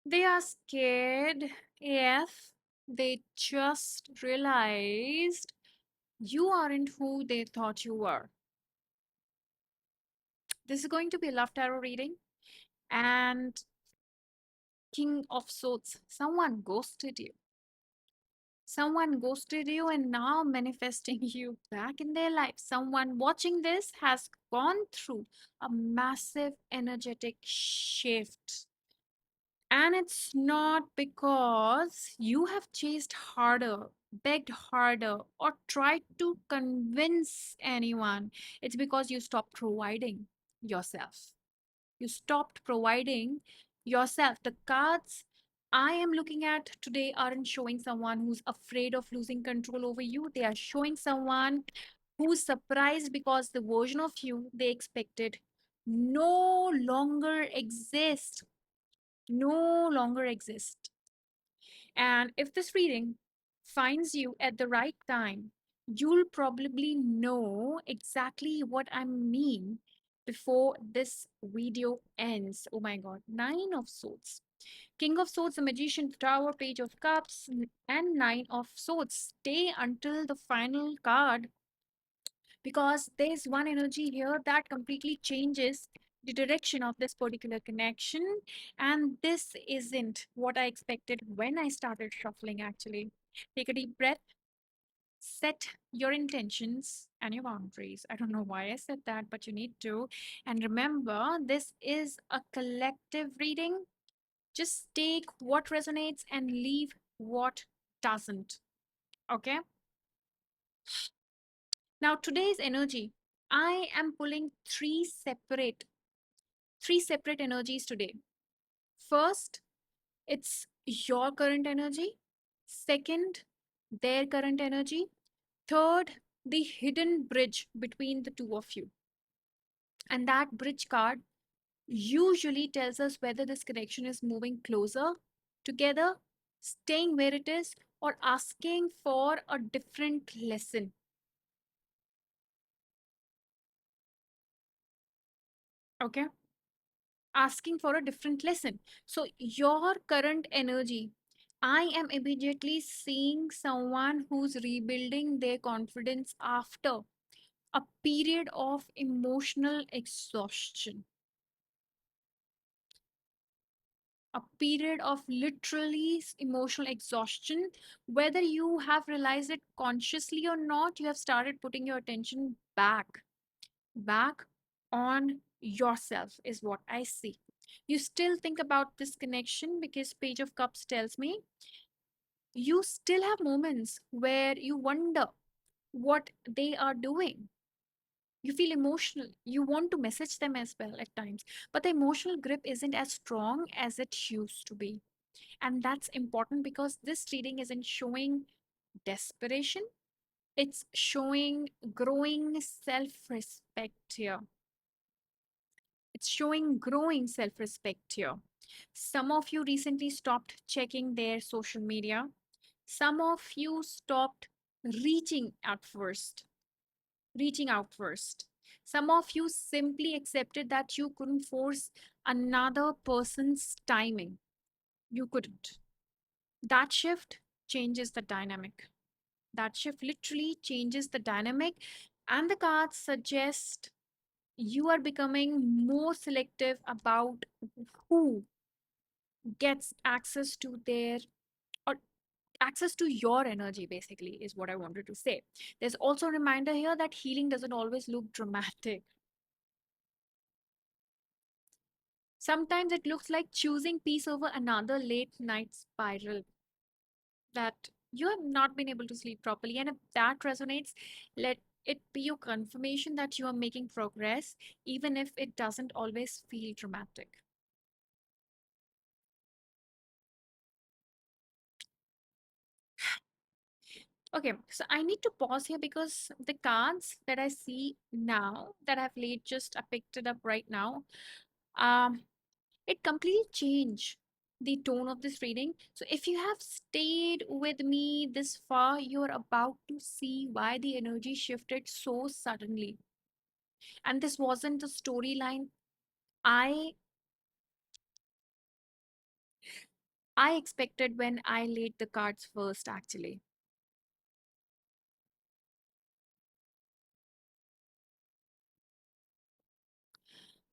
They are scared if they just realized you aren't who they thought you were. This is going to be a love tarot reading. And King of Swords, someone ghosted you. Someone ghosted you and now manifesting you back in their life. Someone watching this has gone through a massive energetic shift. And it's not because you have chased harder, begged harder, or tried to convince anyone. It's because you stopped providing yourself. You stopped providing yourself. The cards I am looking at today aren't showing someone who's afraid of losing control over you. They are showing someone who's surprised because the version of you they expected no longer exists. No longer exists. And if this reading finds you at the right time, you'll probably know exactly what I mean before this video ends. Oh my god. Nine of Swords. King of Swords, the Magician, the Tower, Page of Cups, and Nine of Swords. Stay until the final card because there's one energy here that completely changes the direction of this particular connection. And this isn't what I expected when I started shuffling, actually. Take a deep breath, set your intentions and your boundaries. I don't know why I said that, but you need to. And remember, this is a collective reading. Just take what resonates and leave what doesn't. Okay? Now, today's energy, I am pulling three separate energies today. First, it's your current energy. Second, their current energy. Third, the hidden bridge between the two of you. And that bridge card usually tells us whether this connection is moving closer together, staying where it is, or asking for a different lesson. Okay? Asking for a different lesson. So, your current energy, I am immediately seeing someone who's rebuilding their confidence after a period of emotional exhaustion, a period of literally emotional exhaustion. Whether you have realized it consciously or not, you have started putting your attention back on yourself is what I see. You still think about this connection because Page of Cups tells me you still have moments where you wonder what they are doing. You feel emotional. You want to message them as well at times, but the emotional grip isn't as strong as it used to be. And that's important because this reading isn't showing desperation, it's showing growing self respect here. It's showing growing self respect here. Some of you recently stopped checking their social media. Some of you stopped reaching out first, reaching out first. Some of you simply accepted that you couldn't force another person's timing. You couldn't. That shift changes the dynamic. That shift literally changes the dynamic. And the cards suggest you are becoming more selective about who gets access to their or access to your energy, basically is what I wanted to say. There's also a reminder here that healing doesn't always look dramatic. Sometimes it looks like choosing peace over another late night spiral that you have not been able to sleep properly. And if that resonates, let it be your confirmation that you are making progress, even if it doesn't always feel dramatic. Okay, so I need to pause here because the cards that I see now that I've laid just I picked it up right now. Um, it completely changed the tone of this reading. So if you have stayed with me this far, you're about to see why the energy shifted so suddenly. And this wasn't a storyline I I expected when I laid the cards first, actually.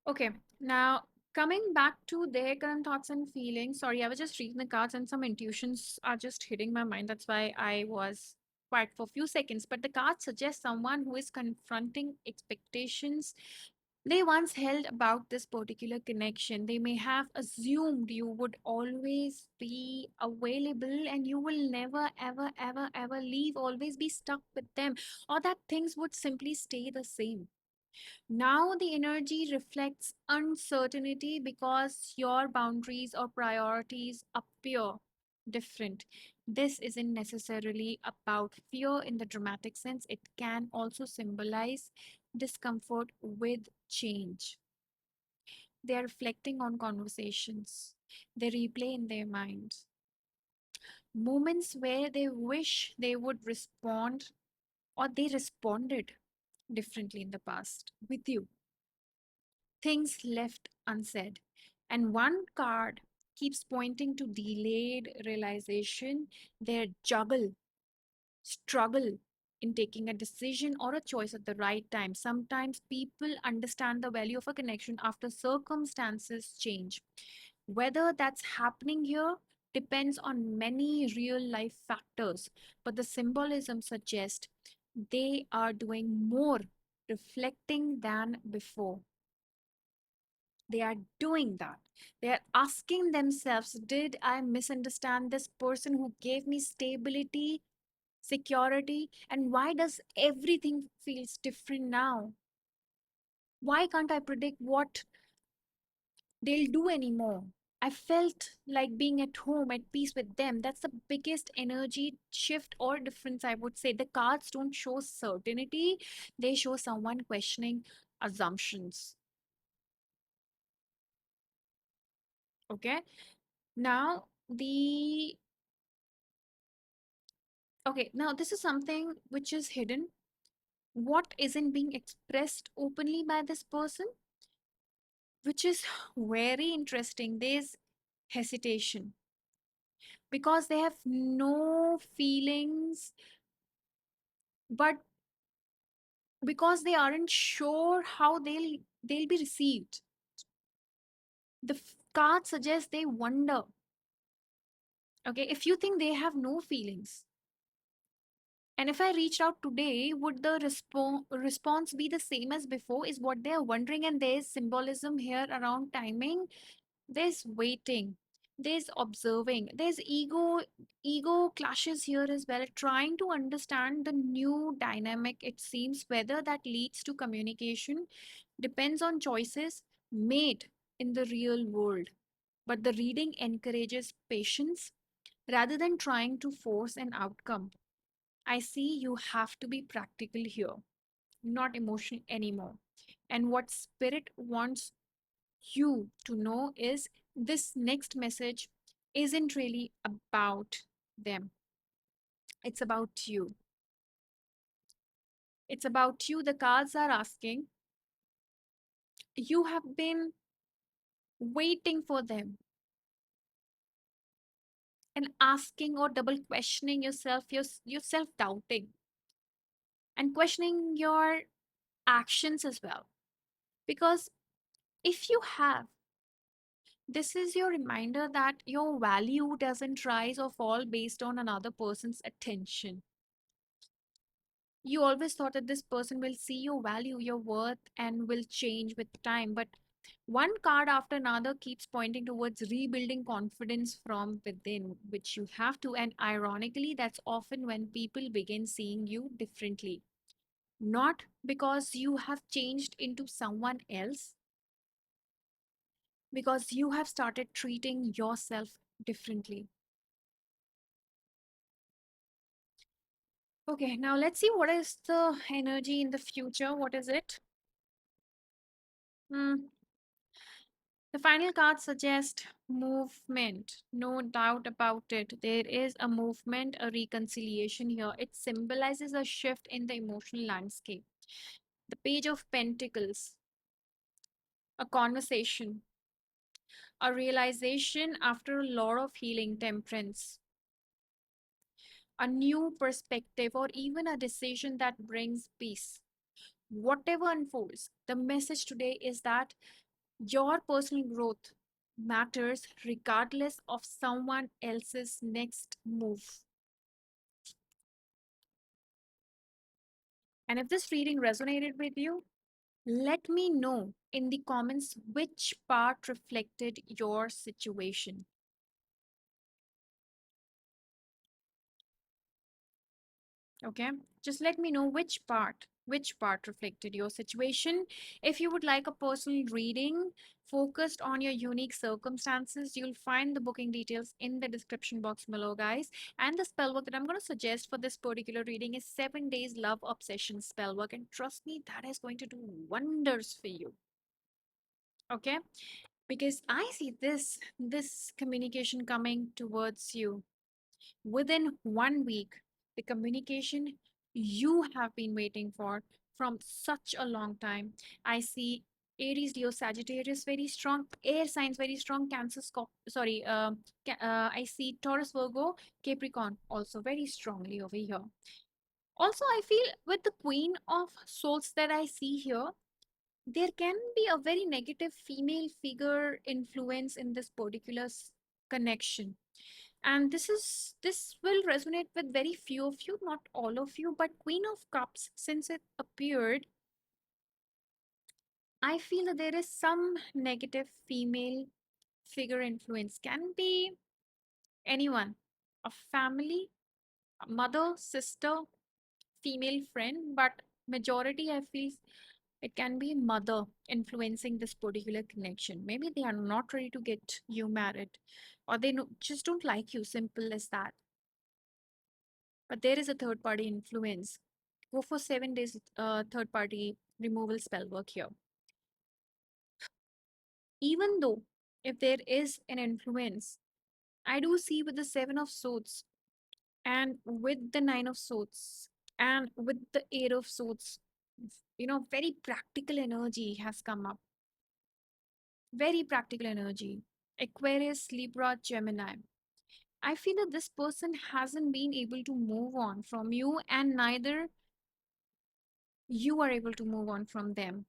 Okay, now coming back to their current thoughts and feelings. Sorry, I was just reading the cards and some intuitions are just hitting my mind. That's why I was quiet for a few seconds. But the cards suggest someone who is confronting expectations they once held about this particular connection. They may have assumed you would always be available and you will never, ever, ever, ever leave, always be stuck with them, or that things would simply stay the same. Now the energy reflects uncertainty because your boundaries or priorities appear different. This isn't necessarily about fear in the dramatic sense, it can also symbolize discomfort with change. They are reflecting on conversations, they replay in their minds moments where they wish they would respond or they responded differently in the past with you, things left unsaid. And one card keeps pointing to delayed realization, their struggle in taking a decision or a choice at the right time. Sometimes people understand the value of a connection after circumstances change. Whether that's happening here depends on many real life factors, but the symbolism suggests they are doing more reflecting than before. They are doing that. They are asking themselves, did I misunderstand this person who gave me stability, security, and why does everything feels different now? Why can't I predict what they'll do anymore? I felt like being at home, at peace with them. That's the biggest energy shift or difference, I would say. The cards don't show certainty, they show someone questioning assumptions. Okay. Now, the Okay, now this is something which is hidden. What isn't being expressed openly by this person, which is very interesting. There's hesitation because they have no feelings, but because they aren't sure how they'll be received. The card suggests they wonder. Okay, if you think they have no feelings, and if I reached out today, would the response be the same as before? Is what they are wondering, and there's symbolism here around timing. There's waiting, there's observing, there's ego clashes here as well, trying to understand the new dynamic. It seems whether that leads to communication depends on choices made in the real world, but the reading encourages patience rather than trying to force an outcome. I see you have to be practical here, not emotional anymore. And what spirit wants you to know is this next message isn't really about them. It's about you. It's about you. The cards are asking, you have been waiting for them and asking or double questioning yourself, you're self doubting and questioning your actions as well. Because if you have, this is your reminder that your value doesn't rise or fall based on another person's attention. You always thought that this person will see your value, your worth, and will change with time. But one card after another keeps pointing towards rebuilding confidence from within, which you have to. And ironically, that's often when people begin seeing you differently. Not because you have changed into someone else, because you have started treating yourself differently. Okay, now let's see what is the energy in the future. What is it? Hmm. The final card suggests movement. No doubt about it. There is a movement, a reconciliation here. It symbolizes a shift in the emotional landscape. The Page of Pentacles, a conversation, a realization after a lot of healing, temperance, a new perspective, or even a decision that brings peace. Whatever unfolds, the message today is that your personal growth matters regardless of someone else's next move. And if this reading resonated with you, let me know in the comments which part reflected your situation. Okay, just let me know which part reflected your situation. If you would like a personal reading focused on your unique circumstances, you'll find the booking details in the description box below, guys. And the spell work that I'm going to suggest for this particular reading is 7 days love obsession spell work, and trust me, that is going to do wonders for you. Okay, because I see this communication coming towards you within 1 week, the communication you have been waiting for from such a long time. I see Aries, Leo, Sagittarius very strong, air signs very strong, Cancer, sorry, I see Taurus, Virgo, Capricorn also very strongly over here. Also, I feel with the Queen of Swords that I see here, there can be a very negative female figure influence in this particular connection, and this will resonate with very few of you, not all of you. But Queen of Cups, since it appeared, I feel that there is some negative female figure influence. Can be anyone, a family, a mother, sister, female friend, but majority I feel it can be mother influencing this particular connection. Maybe they are not ready to get you married, or they just don't like you, simple as that. But there is a third party influence. Go for 7 days third party removal spell work here. Even though if there is an influence, I do see with the Seven of Swords and with the Nine of Swords and with the Eight of Swords, very practical energy has come up. Very practical energy. Aquarius, Libra, Gemini. I feel that this person hasn't been able to move on from you, and neither you are able to move on from them.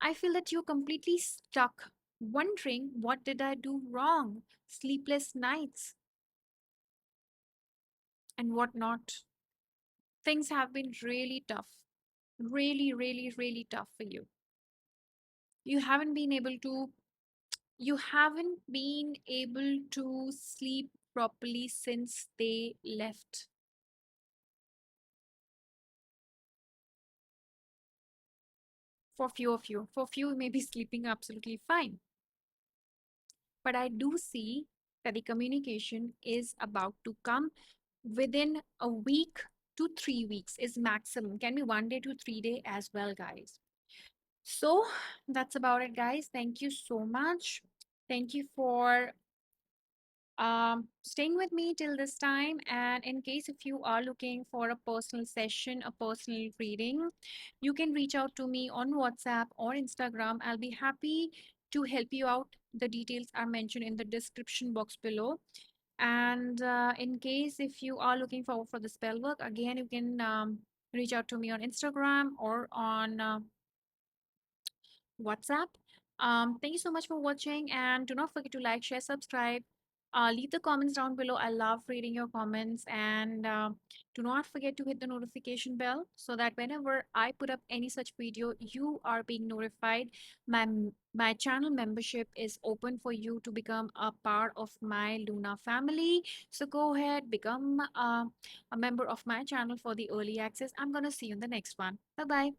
I feel that you're completely stuck, wondering what did I do wrong? Sleepless nights and whatnot. Things have been really tough. Really, really, really tough for you. You haven't been able to you haven't been able to sleep properly since they left. For few of you. For few, you may be sleeping absolutely fine. But I do see that the communication is about to come within a week to 3 weeks is maximum. Can be 1 day to 3 day as well, guys. So that's about it, guys. Thank you so much. Thank you for staying with me till this time. And in case if you are looking for a personal session, a personal reading, you can reach out to me on WhatsApp or Instagram. I'll be happy to help you out. The details are mentioned in the description box below. And in case if you are looking for the spell work, again, you can reach out to me on Instagram or on WhatsApp. Thank you so much for watching, and do not forget to like, share, subscribe. Leave the comments down below. I love reading your comments, and do not forget to hit the notification bell so that whenever I put up any such video, you are being notified. My channel membership is open for you to become a part of my Luna family. So go ahead, become a member of my channel for the early access. I'm gonna see you in the next one. Bye bye.